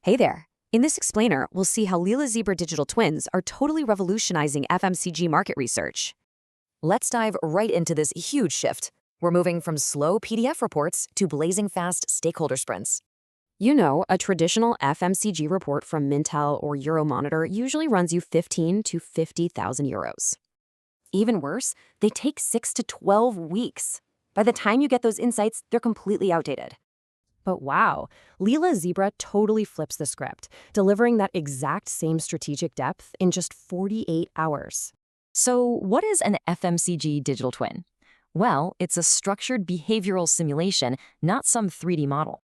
Hey there. In this explainer, we'll see how Lila Zebra Digital Twins are totally revolutionizing FMCG market research. Let's dive right into this huge shift. We're moving from slow PDF reports to blazing fast stakeholder sprints. You know, a traditional FMCG report from Mintel or Euromonitor usually runs you 15 to 50,000 euros. Even worse, they take 6 to 12 weeks. By the time you get those insights, they're completely outdated. But wow, Lila Zebra totally flips the script, delivering that exact same strategic depth in just 48 hours. So what is an FMCG digital twin? Well, it's a structured behavioral simulation, not some 3D model.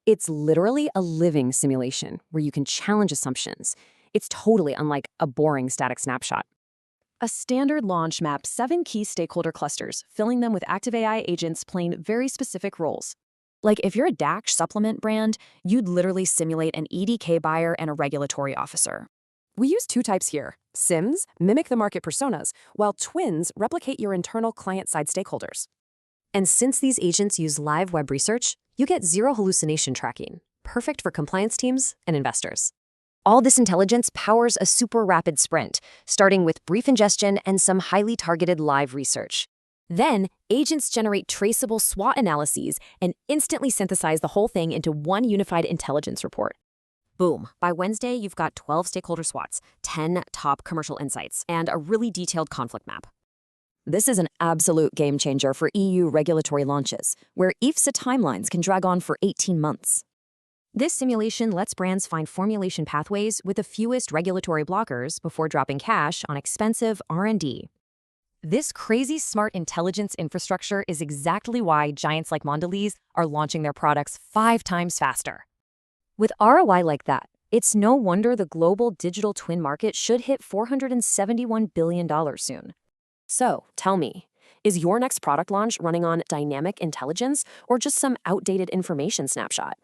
It's literally a living simulation where you can challenge assumptions. It's totally unlike a boring static snapshot. A standard launch maps 7 key stakeholder clusters, filling them with active AI agents playing very specific roles. Like if you're a DAX supplement brand, you'd literally simulate an EDK buyer and a regulatory officer. We use 2 types here. Sims mimic the market personas, while twins replicate your internal client-side stakeholders. And since these agents use live web research, you get zero hallucination tracking, perfect for compliance teams and investors. All this intelligence powers a super rapid sprint, starting with brief ingestion and some highly targeted live research. Then, agents generate traceable SWOT analyses and instantly synthesize the whole thing into one unified intelligence report. Boom. By Wednesday, you've got 12 stakeholder SWOTs, 10 top commercial insights, and a really detailed conflict map. This is an absolute game changer for EU regulatory launches, where IFSA timelines can drag on for 18 months. This simulation lets brands find formulation pathways with the fewest regulatory blockers before dropping cash on expensive R&D. This crazy smart intelligence infrastructure is exactly why giants like Mondelez are launching their products 5 times faster. With ROI like that, it's no wonder the global digital twin market should hit $471 billion soon. So, tell me, is your next product launch running on dynamic intelligence or just some outdated information snapshot?